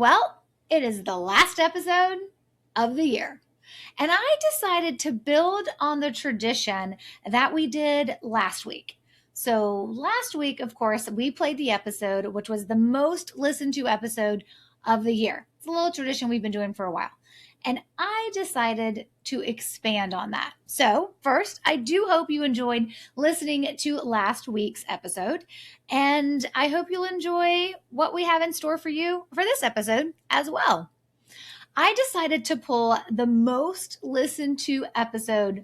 Well, it is the last episode of the year. And I decided to build on the tradition that we did last week. So last week, of course, we played the episode, which was the most listened to episode of the year. It's a little tradition we've been doing for a while. And I decided to expand on that. So first, I do hope you enjoyed listening to last week's episode. And I hope you'll enjoy what we have in store for you for this episode as well. I decided to pull the most listened to episode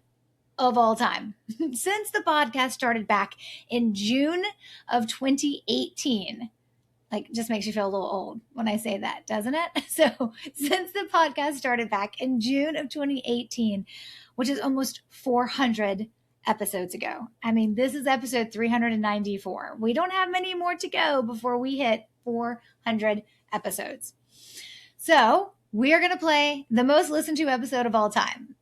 of all time since the podcast started back in June of 2018. Like, just makes you feel a little old when I say that, doesn't it? So since the podcast started back in June of 2018, which is almost 400 episodes ago. I mean, this is episode 394. We don't have many more to go before we hit 400 episodes. So we are going to play the most listened to episode of all time.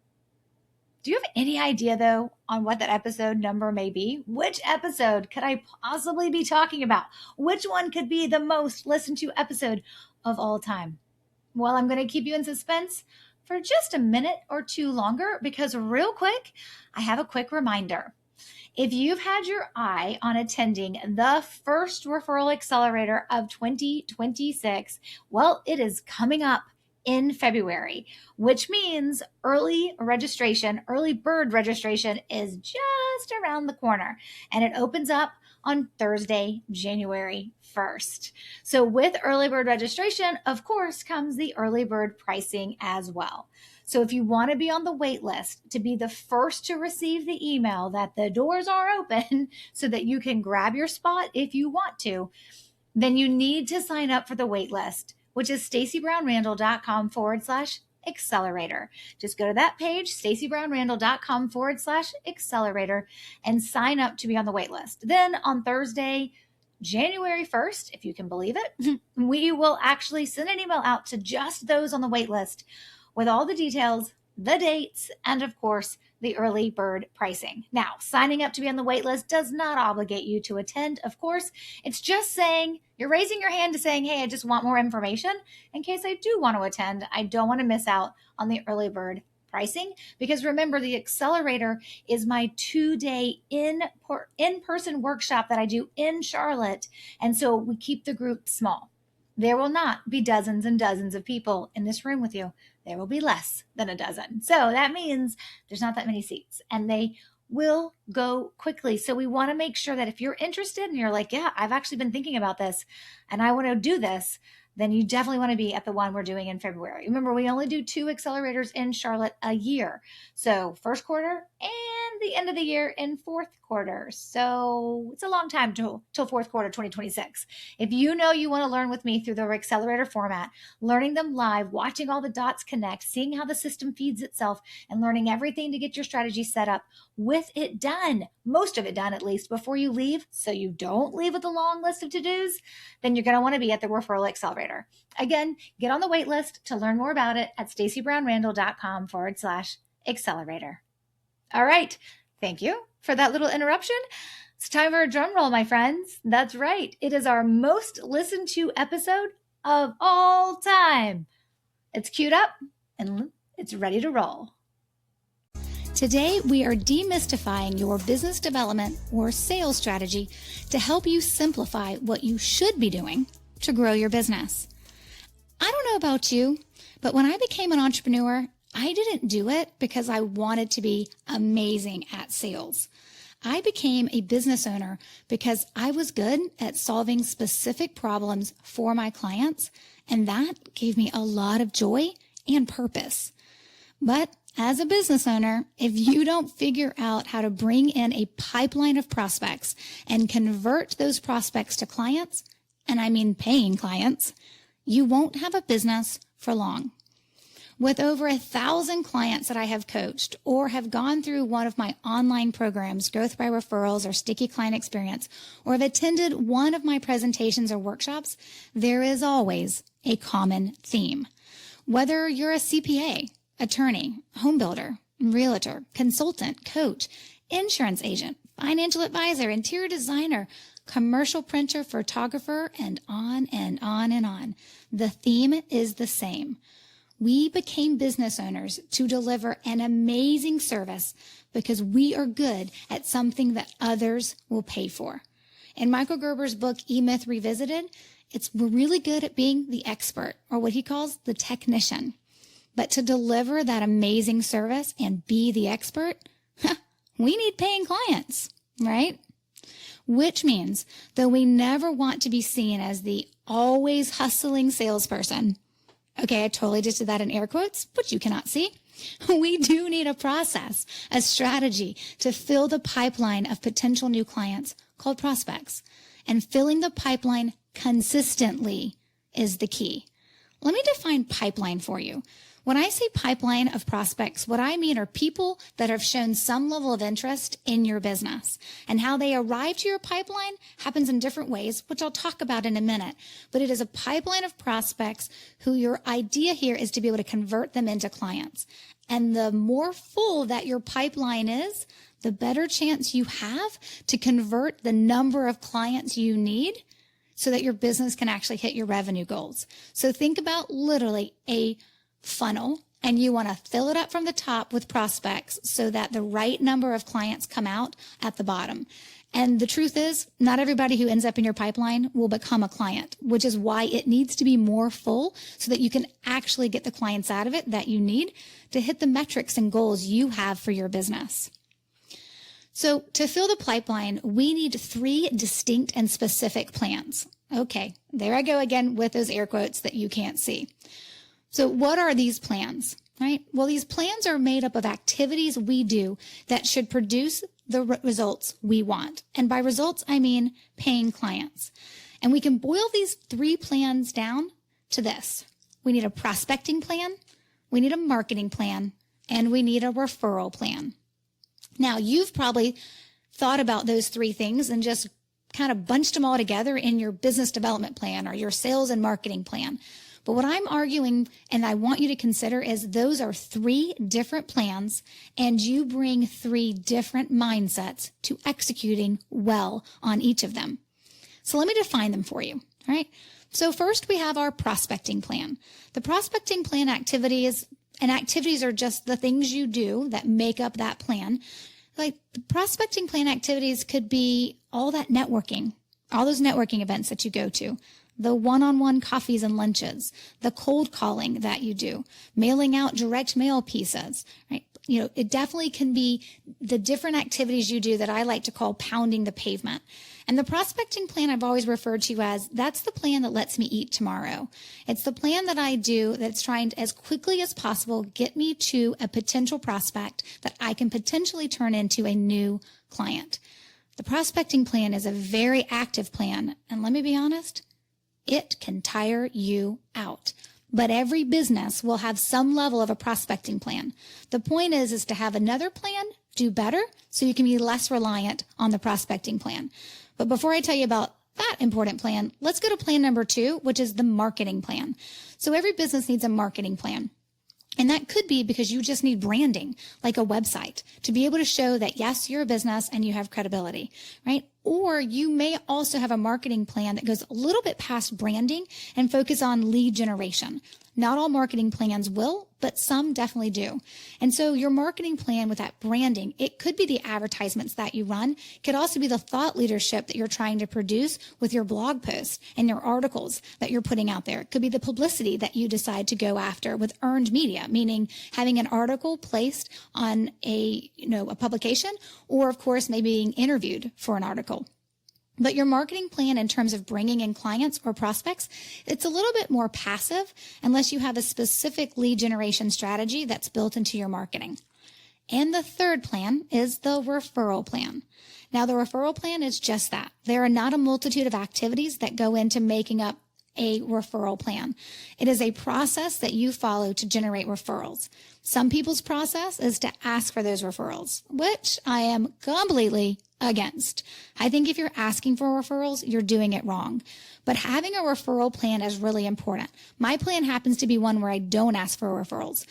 Do you have any idea, though, on what that episode number may be? Which episode could I possibly be talking about? Which one could be the most listened to episode of all time? Well, I'm going to keep you in suspense for just a minute or two longer because real quick, I have a quick reminder. If you've had your eye on attending the first Referral Accelerator of 2026, well, it is coming up in February, which means early bird registration is just around the corner, and it opens up on Thursday, January 1st. So with early bird registration, of course, comes the early bird pricing as well. So if you want to be on the wait list to be the first to receive the email that the doors are open so that you can grab your spot if you want to, then you need to sign up for the wait list, which is StaceyBrownRandall.com/accelerator. Just go to that page, StaceyBrownRandall.com/accelerator, and sign up to be on the wait list. Then on Thursday, January 1st, if you can believe it, we will actually send an email out to just those on the wait list with all the details, the dates, and of course, the early bird pricing. Now, signing up to be on the wait list does not obligate you to attend, of course. It's just saying, you're raising your hand to saying, hey, I just want more information in case I do want to attend. I don't want to miss out on the early bird pricing, because remember, the accelerator is my 2-day in-person workshop that I do in Charlotte. And so we keep the group small. There will not be dozens and dozens of people in this room with you. There will be less than a dozen. So that means there's not that many seats, and they will go quickly. So we want to make sure that if you're interested and you're like, yeah, I've actually been thinking about this and I want to do this, then you definitely want to be at the one we're doing in February. Remember, we only do 2 accelerators in Charlotte a year. So first quarter and the end of the year in fourth quarter. So it's a long time till fourth quarter 2026. If you know you want to learn with me through the accelerator format, learning them live, watching all the dots connect, seeing how the system feeds itself, and learning everything to get your strategy set up with it done, most of it done at least, before you leave, so you don't leave with a long list of to-dos, then you're going to want to be at the Referral Accelerator. Again, get on the wait list to learn more about it at StaceyBrownRandall.com/accelerator. All right. Thank you for that little interruption. It's time for a drum roll, my friends. That's right. It is our most listened to episode of all time. It's queued up and it's ready to roll. Today, we are demystifying your business development or sales strategy to help you simplify what you should be doing to grow your business. I don't know about you, but when I became an entrepreneur, I didn't do it because I wanted to be amazing at sales. I became a business owner because I was good at solving specific problems for my clients, and that gave me a lot of joy and purpose. But as a business owner, if you don't figure out how to bring in a pipeline of prospects and convert those prospects to clients, and I mean paying clients, you won't have a business for long. With over 1,000 clients that I have coached or have gone through one of my online programs, Growth by Referrals or Sticky Client Experience, or have attended one of my presentations or workshops, there is always a common theme. Whether you're a CPA, attorney, home builder, realtor, consultant, coach, insurance agent, financial advisor, interior designer, commercial printer, photographer, and on and on and on. The theme is the same. We became business owners to deliver an amazing service because we are good at something that others will pay for. In Michael Gerber's book, E-Myth Revisited, we're really good at being the expert, or what he calls the technician. But to deliver that amazing service and be the expert, we need paying clients, right? Which means, though we never want to be seen as the always hustling salesperson, okay, I totally just did that in air quotes, which you cannot see. We do need a process, a strategy to fill the pipeline of potential new clients called prospects. And filling the pipeline consistently is the key. Let me define pipeline for you. When I say pipeline of prospects, what I mean are people that have shown some level of interest in your business. And how they arrive to your pipeline happens in different ways, which I'll talk about in a minute. But it is a pipeline of prospects who your idea here is to be able to convert them into clients. And the more full that your pipeline is, the better chance you have to convert the number of clients you need so that your business can actually hit your revenue goals. So think about literally a funnel, and you want to fill it up from the top with prospects so that the right number of clients come out at the bottom. And the truth is, not everybody who ends up in your pipeline will become a client, which is why it needs to be more full so that you can actually get the clients out of it that you need to hit the metrics and goals you have for your business. So to fill the pipeline, we need 3 distinct and specific plans. Okay, there I go again with those air quotes that you can't see. So what are these plans, right? Well, these plans are made up of activities we do that should produce the results we want. And by results, I mean paying clients. And we can boil these 3 plans down to this. We need a prospecting plan, we need a marketing plan, and we need a referral plan. Now, you've probably thought about those 3 things and just kind of bunched them all together in your business development plan or your sales and marketing plan. But what I'm arguing and I want you to consider is those are 3 different plans, and you bring 3 different mindsets to executing well on each of them. So let me define them for you. All right. So first we have our prospecting plan. The prospecting plan activities are just the things you do that make up that plan. Like the prospecting plan activities could be all that networking, all those networking events that you go to, the one-on-one coffees and lunches, the cold calling that you do, mailing out direct mail pieces, right? You know, it definitely can be the different activities you do that I like to call pounding the pavement. And the prospecting plan I've always referred to as, that's the plan that lets me eat tomorrow. It's the plan that I do that's trying to, as quickly as possible, get me to a potential prospect that I can potentially turn into a new client. The prospecting plan is a very active plan. And let me be honest, it can tire you out. But every business will have some level of a prospecting plan. The point is to have another plan, do better, so you can be less reliant on the prospecting plan. But before I tell you about that important plan, let's go to plan number 2, which is the marketing plan. So every business needs a marketing plan. And that could be because you just need branding, like a website, to be able to show that, yes, you're a business and you have credibility, right? Or you may also have a marketing plan that goes a little bit past branding and focus on lead generation. Not all marketing plans will, but some definitely do. And so your marketing plan with that branding, it could be the advertisements that you run. It could also be the thought leadership that you're trying to produce with your blog posts and your articles that you're putting out there. It could be the publicity that you decide to go after with earned media, meaning having an article placed on a publication, or of course, maybe being interviewed for an article. But your marketing plan in terms of bringing in clients or prospects, it's a little bit more passive unless you have a specific lead generation strategy that's built into your marketing. And the third plan is the referral plan. Now, the referral plan is just that. There are not a multitude of activities that go into making up a referral plan. It is a process that you follow to generate referrals. Some people's process is to ask for those referrals, which I am completely against. I think if you're asking for referrals, you're doing it wrong. But having a referral plan is really important. My plan happens to be one where I don't ask for referrals.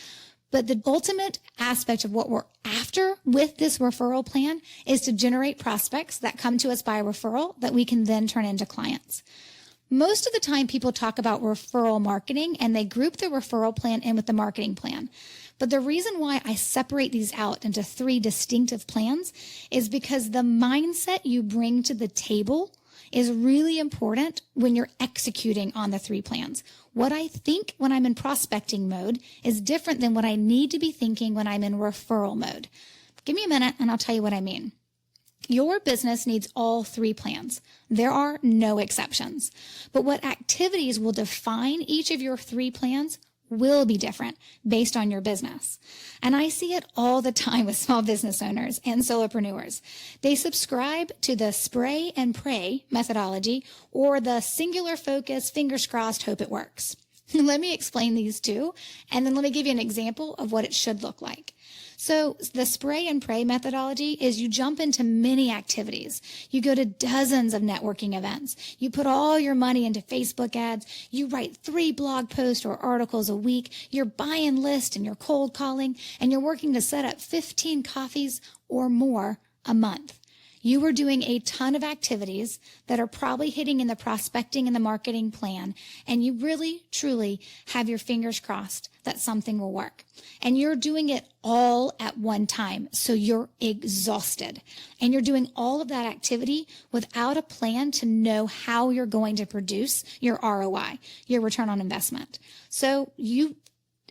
But the ultimate aspect of what we're after with this referral plan is to generate prospects that come to us by referral that we can then turn into clients. Most of the time people talk about referral marketing and they group the referral plan in with the marketing plan. But the reason why I separate these out into 3 distinctive plans is because the mindset you bring to the table is really important when you're executing on the 3 plans. What I think when I'm in prospecting mode is different than what I need to be thinking when I'm in referral mode. Give me a minute and I'll tell you what I mean. Your business needs all 3 plans. There are no exceptions. But what activities will define each of your 3 plans will be different based on your business. And I see it all the time with small business owners and solopreneurs. They subscribe to the spray and pray methodology or the singular focus, fingers crossed, hope it works. Let me explain these 2, and then let me give you an example of what it should look like. So the spray and pray methodology is you jump into many activities. You go to dozens of networking events. You put all your money into Facebook ads. You write 3 blog posts or articles a week. You're buying lists and you're cold calling, and you're working to set up 15 coffees or more a month. You are doing a ton of activities that are probably hitting in the prospecting and the marketing plan, and you really, truly have your fingers crossed that something will work. And you're doing it all at one time, so you're exhausted. And you're doing all of that activity without a plan to know how you're going to produce your ROI, your return on investment. So you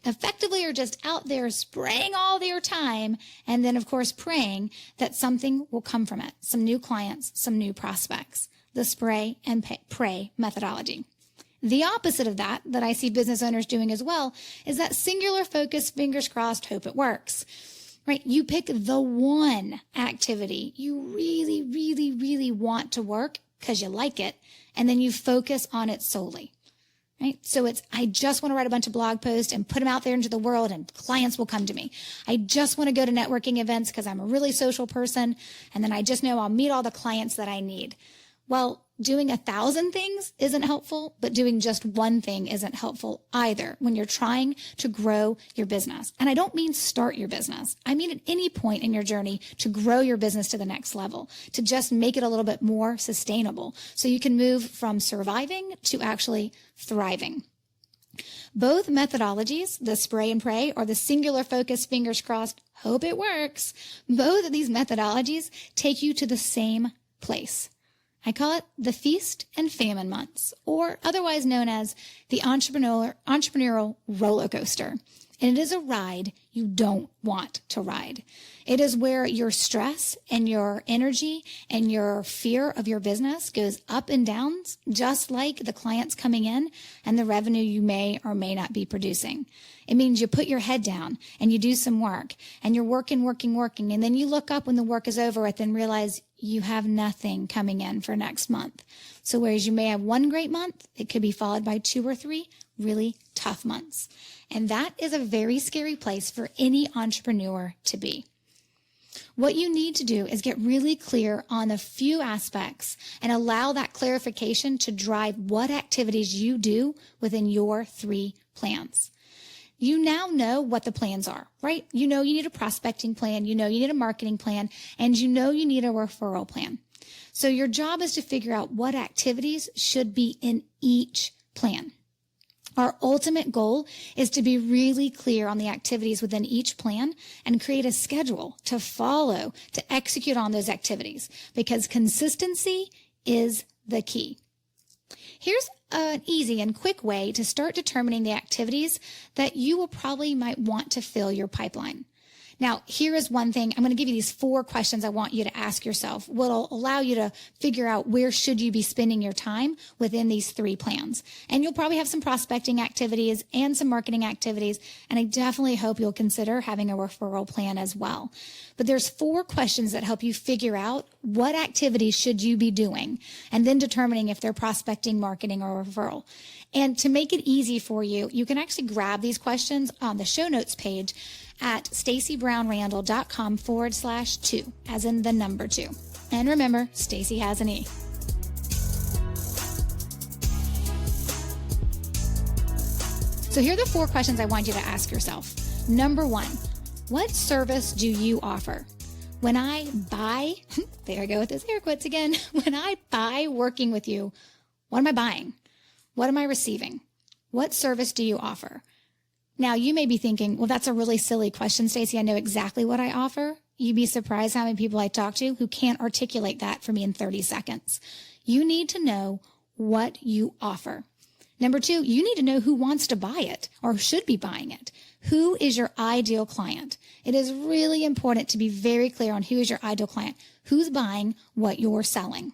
effectively are just out there spraying all your time and then, of course, praying that something will come from it, some new clients, some new prospects, the spray and pray methodology. The opposite of that I see business owners doing as well is that singular focus, fingers crossed, hope it works. Right? You pick the one activity you really, really, really want to work because you like it, and then you focus on it solely. Right? So I just want to write a bunch of blog posts and put them out there into the world and clients will come to me. I just want to go to networking events because I'm a really social person. And then I just know I'll meet all the clients that I need. Well, doing 1,000 things isn't helpful, but doing just one thing isn't helpful either when you're trying to grow your business. And I don't mean start your business. I mean at any point in your journey to grow your business to the next level, to just make it a little bit more sustainable so you can move from surviving to actually thriving. Both methodologies, the spray and pray or the singular focus, fingers crossed, hope it works, both of these methodologies take you to the same place. I call it the feast and famine months, or otherwise known as the entrepreneurial roller coaster. And it is a ride you don't want to ride. It is where your stress and your energy and your fear of your business goes up and down, just like the clients coming in and the revenue you may or may not be producing. It means you put your head down and you do some work and you're working, and then you look up when the work is over and then realize you have nothing coming in for next month. So whereas you may have one great month, it could be followed by 2 or 3 really tough months. And that is a very scary place for any entrepreneur to be. What you need to do is get really clear on a few aspects and allow that clarification to drive what activities you do within your 3 plans. You now know what the plans are, right? You know you need a prospecting plan, you know you need a marketing plan, and you know you need a referral plan. So your job is to figure out what activities should be in each plan. Our ultimate goal is to be really clear on the activities within each plan and create a schedule to follow, to execute on those activities, because consistency is the key. Here's an easy and quick way to start determining the activities that you will probably might want to fill your pipeline. Now, here is one thing. I'm going to give you these 4 questions I want you to ask yourself. What'll allow you to figure out where should you be spending your time within these 3 plans. And you'll probably have some prospecting activities and some marketing activities. And I definitely hope you'll consider having a referral plan as well. But there's 4 questions that help you figure out what activities should you be doing and then determining if they're prospecting, marketing, or referral. And to make it easy for you, you can actually grab these questions on the show notes page at stacybrownrandall.com/2, as in the number 2. And remember, Stacey has an E. So here are the 4 questions I want you to ask yourself. Number 1, what service do you offer? When I buy, there I go with those air quotes again. When I buy working with you, what am I buying? What am I receiving? What service do you offer? Now, you may be thinking, well, that's a really silly question, Stacey. I know exactly what I offer. You'd be surprised how many people I talk to who can't articulate that for me in 30 seconds. You need to know what you offer. Number 2, you need to know who wants to buy it or should be buying it. Who is your ideal client? It is really important to be very clear on who is your ideal client, who's buying what you're selling.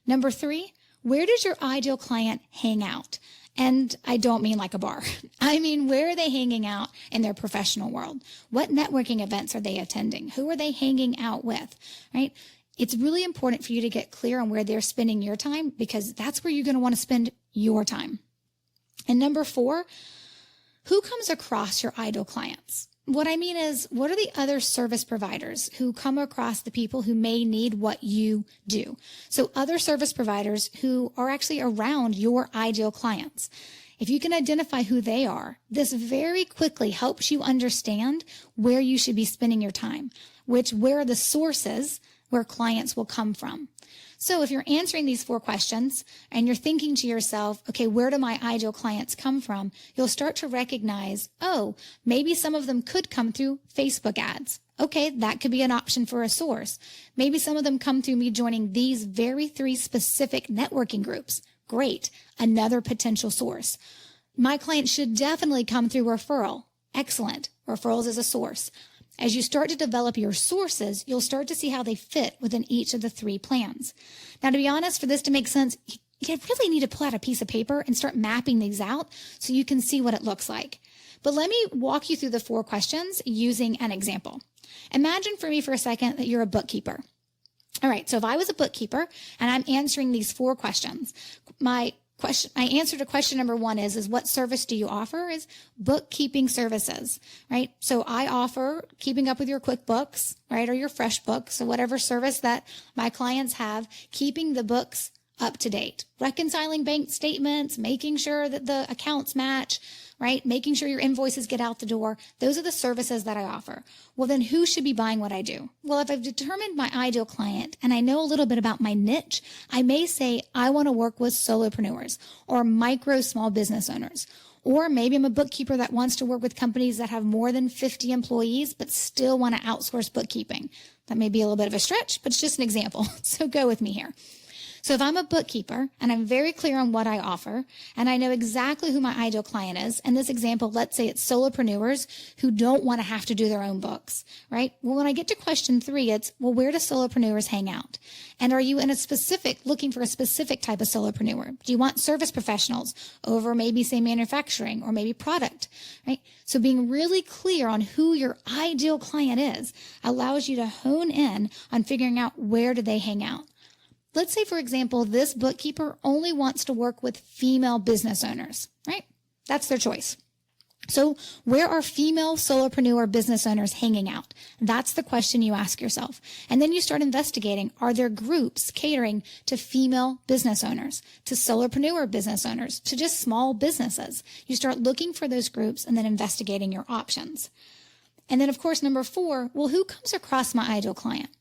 Number 3, where does your ideal client hang out? And I don't mean like a bar. I mean, where are they hanging out in their professional world? What networking events are they attending? Who are they hanging out with, right? It's really important for you to get clear on where they're spending your time, because that's where you're going to want to spend your time. And number 4, who comes across your ideal clients? What I mean is, what are the other service providers who come across the people who may need what you do? So other service providers who are actually around your ideal clients. If you can identify who they are, this very quickly helps you understand where you should be spending your time, where are the sources where clients will come from. So if you're answering these 4 questions and you're thinking to yourself, okay, where do my ideal clients come from? You'll start to recognize, oh, maybe some of them could come through Facebook ads. Okay, that could be an option for a source. Maybe some of them come through me joining these very 3 specific networking groups. Great, another potential source. My client should definitely come through referral. Excellent, referrals is a source. As you start to develop your sources, you'll start to see how they fit within each of the 3 plans. Now, to be honest, for this to make sense, you really need to pull out a piece of paper and start mapping these out so you can see what it looks like. But let me walk you through the 4 questions using an example. Imagine for me for a second that you're a bookkeeper. All right, so if I was a bookkeeper and I'm answering these 4 questions, my answer to question number 1 is what service do you offer? Is bookkeeping services, right? So I offer keeping up with your QuickBooks, right? Or your FreshBooks, so whatever service that my clients have, keeping the books up to date, reconciling bank statements, making sure that the accounts match, right? Making sure your invoices get out the door. Those are the services that I offer. Well, then who should be buying what I do? Well, if I've determined my ideal client and I know a little bit about my niche, I may say I want to work with solopreneurs or micro small business owners. Or maybe I'm a bookkeeper that wants to work with companies that have more than 50 employees but still want to outsource bookkeeping. That may be a little bit of a stretch, but it's just an example. So go with me here. So if I'm a bookkeeper and I'm very clear on what I offer and I know exactly who my ideal client is, in this example, let's say it's solopreneurs who don't want to have to do their own books, right? Well, when I get to question 3, it's, well, where do solopreneurs hang out? And are you looking for a specific type of solopreneur? Do you want service professionals over maybe say manufacturing or maybe product, right? So being really clear on who your ideal client is allows you to hone in on figuring out where do they hang out. Let's say, for example, this bookkeeper only wants to work with female business owners, right? That's their choice. So where are female solopreneur business owners hanging out? That's the question you ask yourself. And then you start investigating, are there groups catering to female business owners, to solopreneur business owners, to just small businesses? You start looking for those groups and then investigating your options. And then, of course, number 4, well, who comes across my ideal client?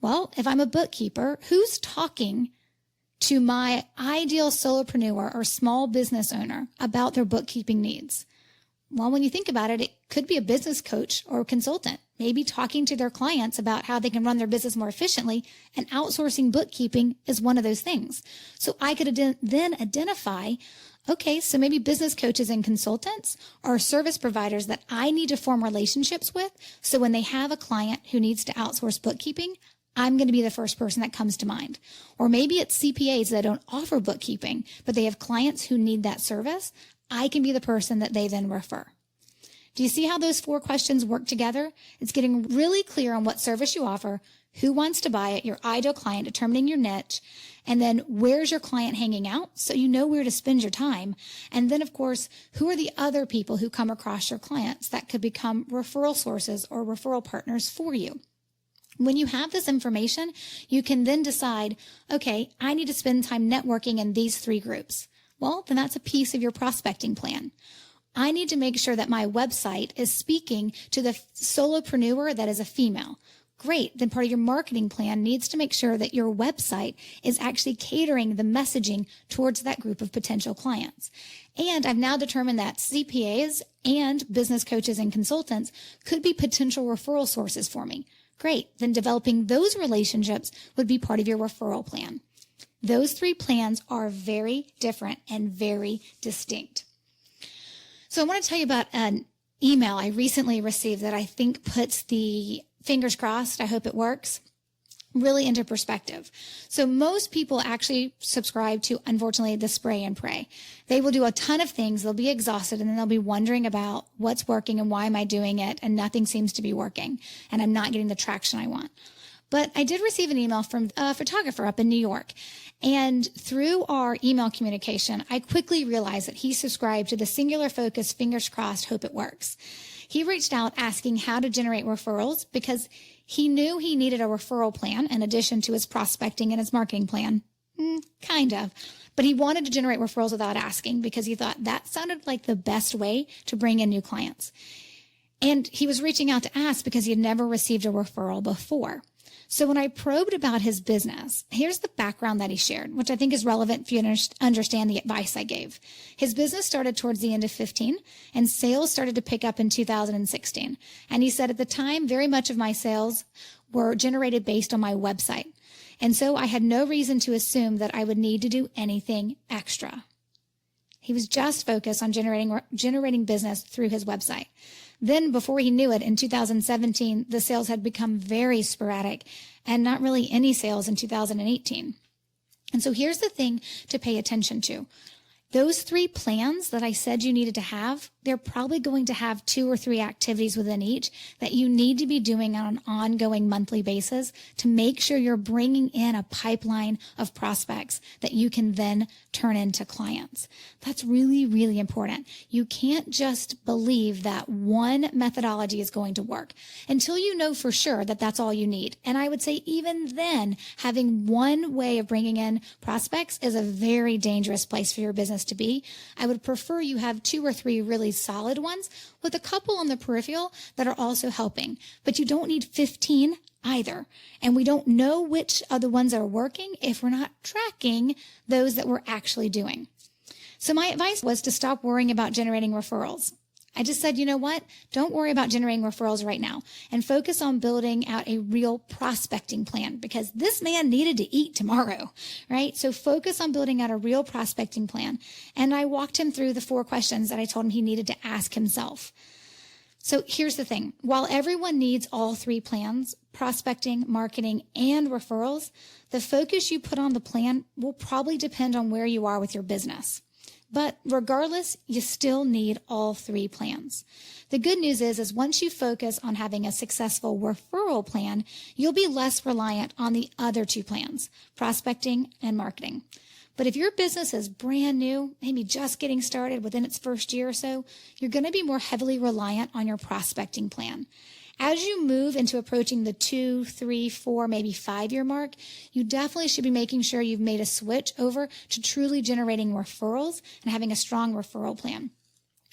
Well, if I'm a bookkeeper, who's talking to my ideal solopreneur or small business owner about their bookkeeping needs? Well, when you think about it, it could be a business coach or a consultant, maybe talking to their clients about how they can run their business more efficiently, and outsourcing bookkeeping is one of those things. So I could then identify, okay, so maybe business coaches and consultants are service providers that I need to form relationships with. So when they have a client who needs to outsource bookkeeping, I'm going to be the first person that comes to mind. Or maybe it's CPAs that don't offer bookkeeping, but they have clients who need that service. I can be the person that they then refer. Do you see how those 4 questions work together? It's getting really clear on what service you offer, who wants to buy it, your ideal client, determining your niche, and then where's your client hanging out so you know where to spend your time. And then, of course, who are the other people who come across your clients that could become referral sources or referral partners for you. When you have this information, you can then decide, okay, I need to spend time networking in these 3 groups. Well, then that's a piece of your prospecting plan. I need to make sure that my website is speaking to the solopreneur that is a female. Great. Then part of your marketing plan needs to make sure that your website is actually catering the messaging towards that group of potential clients. And I've now determined that CPAs and business coaches and consultants could be potential referral sources for me. Great. Then developing those relationships would be part of your referral plan. Those 3 plans are very different and very distinct. So I want to tell you about an email I recently received that I think puts the fingers crossed, I hope it works, really into perspective. So most people actually subscribe to, unfortunately, the spray and pray. They will do a ton of things. They'll be exhausted and then they'll be wondering about what's working and why am I doing it, and nothing seems to be working and I'm not getting the traction I want. But I did receive an email from a photographer up in New York. And through our email communication, I quickly realized that he subscribed to the singular focus, fingers crossed, hope it works. He reached out asking how to generate referrals because he knew he needed a referral plan in addition to his prospecting and his marketing plan. Kind of. But he wanted to generate referrals without asking because he thought that sounded like the best way to bring in new clients. And he was reaching out to ask because he had never received a referral before. So when I probed about his business, here's the background that he shared, which I think is relevant for you to understand the advice I gave. His business started towards the end of 15 and sales started to pick up in 2016. And he said at the time, very much of my sales were generated based on my website. And so I had no reason to assume that I would need to do anything extra. He was just focused on generating business through his website. Then before he knew it, in 2017, the sales had become very sporadic and not really any sales in 2018. And so here's the thing to pay attention to. Those 3 plans that I said you needed to have, they're probably going to have 2 or 3 activities within each that you need to be doing on an ongoing monthly basis to make sure you're bringing in a pipeline of prospects that you can then turn into clients. That's really, really important. You can't just believe that one methodology is going to work until you know for sure that that's all you need. And I would say even then, having one way of bringing in prospects is a very dangerous place for your business to be. I would prefer you have 2 or 3 really solid ones with a couple on the peripheral that are also helping, but you don't need 15 either. And we don't know which are the ones that are working if we're not tracking those that we're actually doing. So my advice was to stop worrying about generating referrals. I just said, you know what? Don't worry about generating referrals right now and focus on building out a real prospecting plan because this man needed to eat tomorrow, right? So focus on building out a real prospecting plan. And I walked him through the 4 questions that I told him he needed to ask himself. So here's the thing. While everyone needs all 3 plans, prospecting, marketing, and referrals, the focus you put on the plan will probably depend on where you are with your business. But regardless, you still need all 3 plans. The good news is once you focus on having a successful referral plan, you'll be less reliant on the other 2 plans, prospecting and marketing. But if your business is brand new, maybe just getting started within its first year or so, you're going to be more heavily reliant on your prospecting plan. As you move into approaching the 2, 3, 4, maybe 5-year mark, you definitely should be making sure you've made a switch over to truly generating referrals and having a strong referral plan.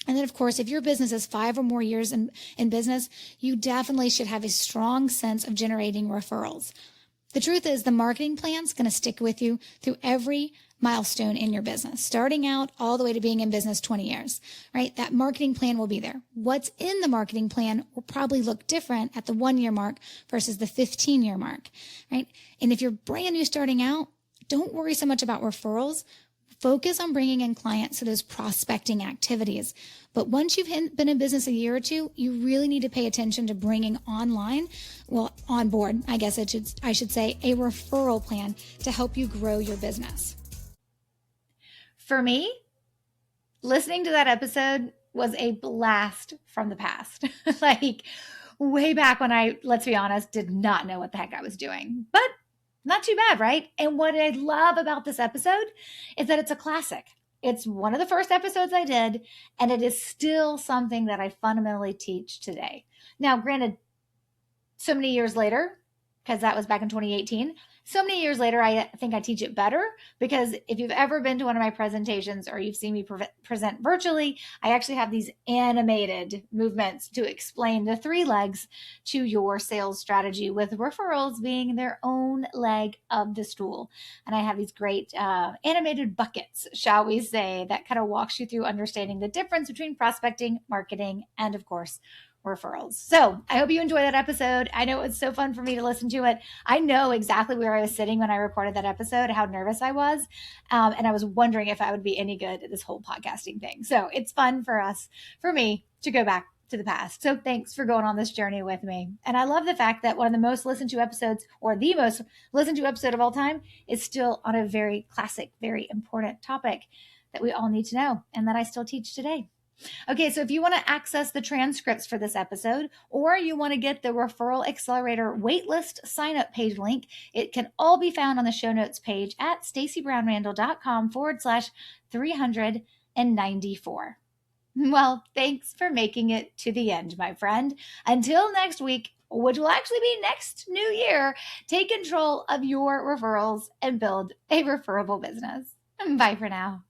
And then, of course, if your business is 5 or more years in business, you definitely should have a strong sense of generating referrals. The truth is the marketing plan is going to stick with you through every milestone in your business, starting out all the way to being in business 20 years, right? That marketing plan will be there. What's in the marketing plan will probably look different at the 1-year mark versus the 15-year mark, right? And if you're brand new starting out, don't worry so much about referrals. Focus on bringing in clients to those prospecting activities. But once you've been in business a year or 2, you really need to pay attention to bringing on board, I guess I should say, a referral plan to help you grow your business. For me, listening to that episode was a blast from the past. Like way back when I, let's be honest, did not know what the heck I was doing. But not too bad, right? And what I love about this episode is that it's a classic. It's one of the first episodes I did, and it is still something that I fundamentally teach today. Now, granted, so many years later, because that was back in 2018. So many years later, I think I teach it better, because if you've ever been to one of my presentations or you've seen me present virtually, I actually have these animated movements to explain the 3 legs to your sales strategy, with referrals being their own leg of the stool. And I have these great animated buckets, shall we say, that kind of walks you through understanding the difference between prospecting, marketing, and of course, referrals. So I hope you enjoy that episode. I know it's so fun for me to listen to it. I know exactly where I was sitting when I recorded that episode, how nervous I was. And I was wondering if I would be any good at this whole podcasting thing. So it's fun for me to go back to the past. So thanks for going on this journey with me. And I love the fact that one of the most listened to episodes, or the most listened to episode of all time, is still on a very classic, very important topic that we all need to know and that I still teach today. Okay, so if you want to access the transcripts for this episode, or you want to get the Referral Accelerator waitlist sign-up page link, it can all be found on the show notes page at stacybrownrandall.com/394. Well, thanks for making it to the end, my friend. Until next week, which will actually be next new year, take control of your referrals and build a referable business. Bye for now.